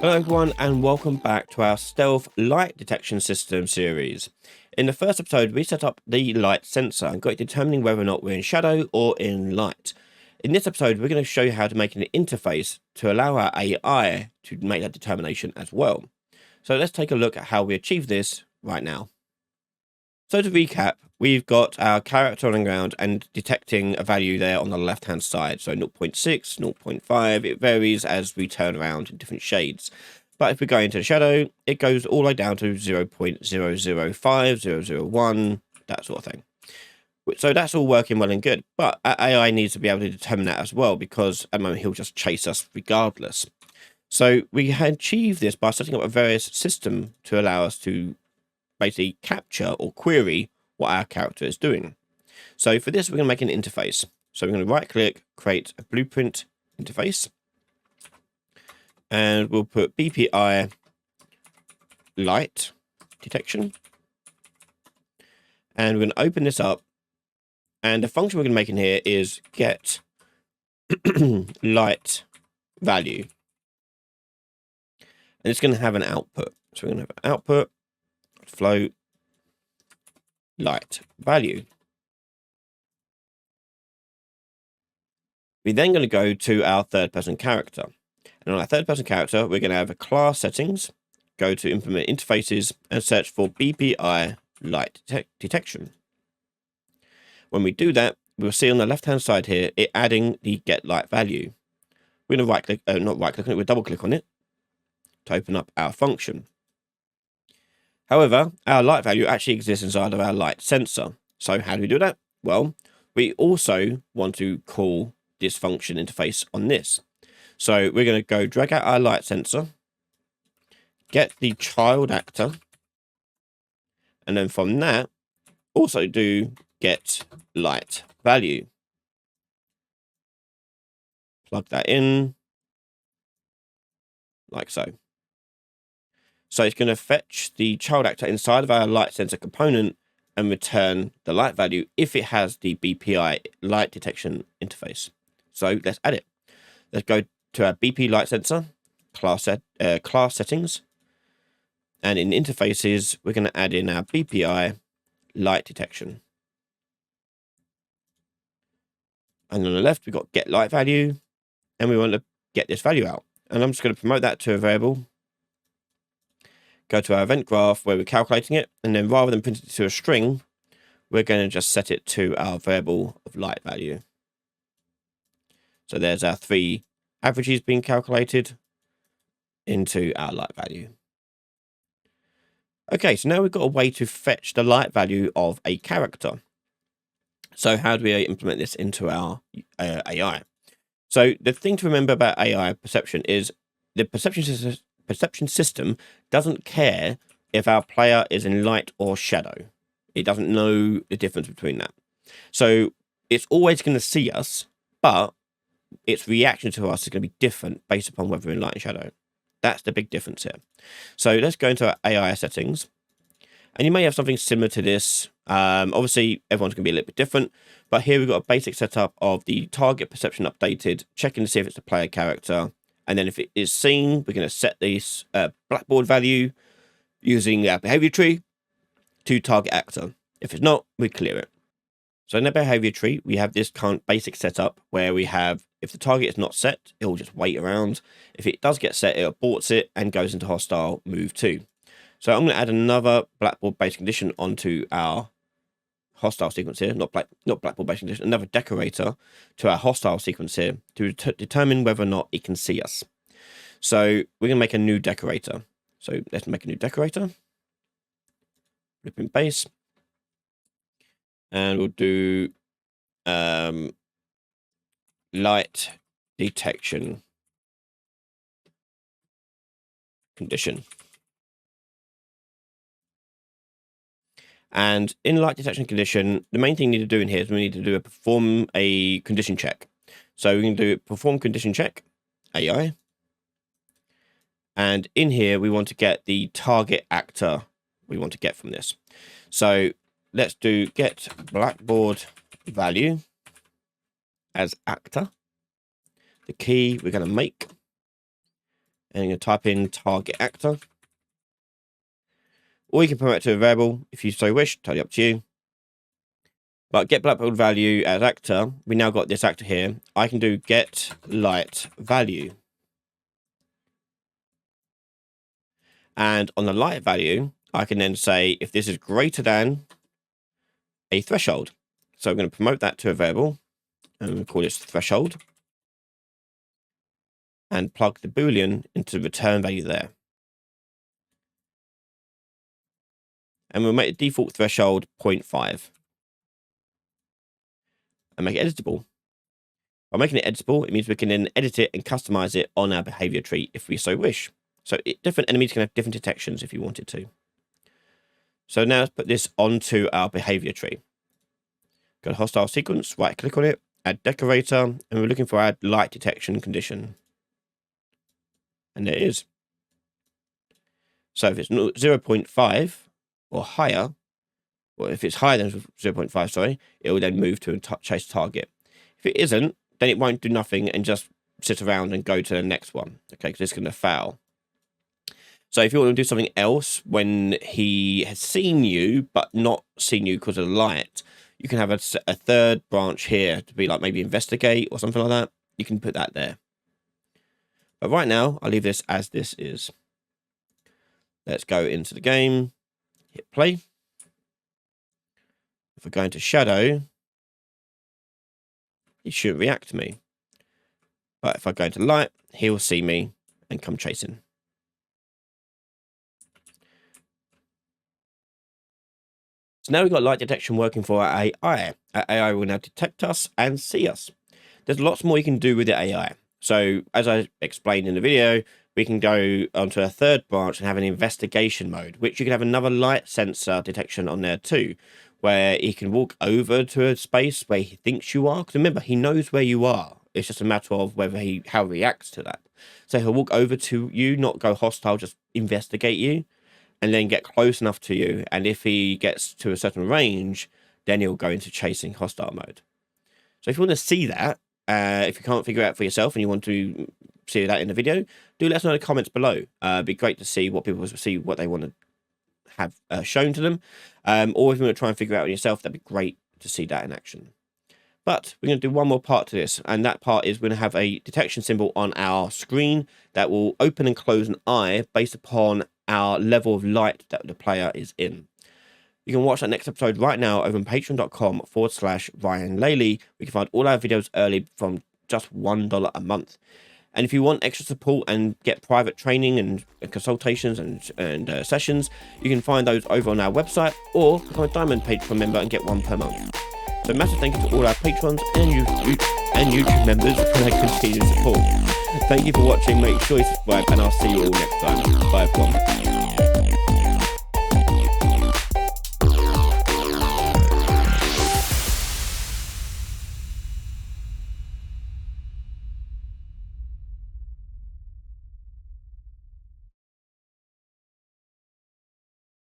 Hello everyone and welcome back to our stealth light detection system series. In the first episode we set up the light sensor and got it determining whether or not we're in shadow or in light. In this episode we're going to show you how to make an interface to allow our AI to make that determination as well. So let's take a look at how we achieve this right now. So to recap, we've got our character on the ground and detecting a value there on the left hand side. So 0.6, 0.5, it varies as we turn around in different shades. But if we go into the shadow, it goes all the way down to 0.005, 001, that sort of thing. So that's all working well and good. But our AI needs to be able to determine that as well, because at the moment he'll just chase us regardless. So we achieve this by setting up a various system to allow us to basically capture or query what our character is doing. So for this, we're going to make an interface. So we're going to right click, create a blueprint interface, and we'll put BPI light detection. And we're going to open this up. And the function we're going to make in here is get light value. And it's going to have an output. So we're going to have an output float light value. We're then going to go to our third person character. And on our third person character, we're going to have a class settings, go to implement interfaces and search for BPI light detection. When we do that, we'll see on the left hand side here, it adding the get light value. We're going to right click, not right click on it, we'll double click on it to open up our function. However, our light value actually exists inside of our light sensor. So how do we do that? Well, we also want to call this function interface on this. So we're going to go drag out our light sensor, get the child actor, and then from that, also do get light value. Plug that in like so. So it's going to fetch the child actor inside of our light sensor component and return the light value if it has the BPI light detection interface. So let's add it. Let's go to our BP light sensor, class settings. And in interfaces, we're going to add in our BPI light detection. And on the left, we've got get light value. And we want to get this value out. And I'm just going to promote that to a variable. Go to our event graph where we're calculating it, and then rather than print it to a string, we're going to just set it to our variable of light value. So there's our 3 averages being calculated into our light value. Okay, so now we've got a way to fetch the light value of a character. So how do we implement this into our AI? So the thing to remember about AI perception is the perception system doesn't care if our player is in light or shadow. It doesn't know the difference between that. So it's always going to see us, but its reaction to us is going to be different based upon whether we're in light and shadow. That's the big difference here. So let's go into our AI settings. And you may have something similar to this. Obviously, everyone's going to be a little bit different. But here we've got a basic setup of the target perception updated, checking to see if it's a player character. And then if it is seen, we're going to set this blackboard value using our behavior tree to target actor. If it's not, we clear it. So in the behavior tree, we have this kind of basic setup where we have, if the target is not set, it will just wait around. If it does get set, it aborts it and goes into hostile move 2. So I'm going to add another blackboard based condition onto our hostile sequence here, not blackboard based condition, another decorator to our hostile sequence here to determine whether or not it can see us. So we're going to make a new decorator. So let's make a new decorator. Blueprint base. And we'll do light detection condition. And in light detection condition, the main thing we need to do in here is we need to do perform a condition check. So we can do perform condition check, AI. And in here, we want to get the target actor we want to get from this. So let's do get blackboard value as actor. The key we're going to make, and you type in target actor. Or you can promote it to a variable if you so wish, totally up to you. But get black build value as actor. We now got this actor here. I can do get light value. And on the light value, I can then say if this is greater than a threshold. So I'm going to promote that to a variable and we'll call this threshold. And plug the Boolean into the return value there. And we'll make the default threshold 0.5. And make it editable. By making it editable, it means we can then edit it and customize it on our behavior tree if we so wish. So different enemies can have different detections if you wanted to. So now let's put this onto our behavior tree. Go to hostile sequence, right click on it, add decorator, and we're looking for our light detection condition. And there it is. So if it's 0.5 or higher, or if it's higher than 0.5, sorry, it will then move to a chase target. If it isn't, then it won't do nothing and just sit around and go to the next one, okay, because it's going to fail. So if you want to do something else when he has seen you, but not seen you because of the light, you can have a third branch here to be like maybe investigate or something like that. You can put that there. But right now, I'll leave this as this is. Let's go into the game, hit play. If we go into shadow, he shouldn't react to me. But if I go into light, he'll see me and come chasing. So now we've got light detection working for our AI. Our AI will now detect us and see us. There's lots more you can do with the AI. So as I explained in the video, we can go onto a third branch and have an investigation mode, which you can have another light sensor detection on there too, where he can walk over to a space where he thinks you are. Because remember, he knows where you are. It's just a matter of whether how he reacts to that. So he'll walk over to you, not go hostile, just investigate you, and then get close enough to you. And if he gets to a certain range, then he'll go into chasing hostile mode. So if you want to see that, if you can't figure it out for yourself and you want to see that in the video, do let us know in the comments below. It'd be great to see what people see, what they want to have shown to them. Or if you want to try and figure it out yourself, that'd be great to see that in action. But we're going to do one more part to this, and that part is we're going to have a detection symbol on our screen that will open and close an eye based upon our level of light that the player is in. You can watch that next episode right now over on patreon.com/Ryan Laley. We can find all our videos early from just $1 a month. And if you want extra support and get private training and consultations and sessions, you can find those over on our website or become a Diamond Patreon member and get one per month. So massive thank you to all our patrons and YouTube members for their continued support. Thank you for watching. Make sure you subscribe and I'll see you all next time. Bye everyone.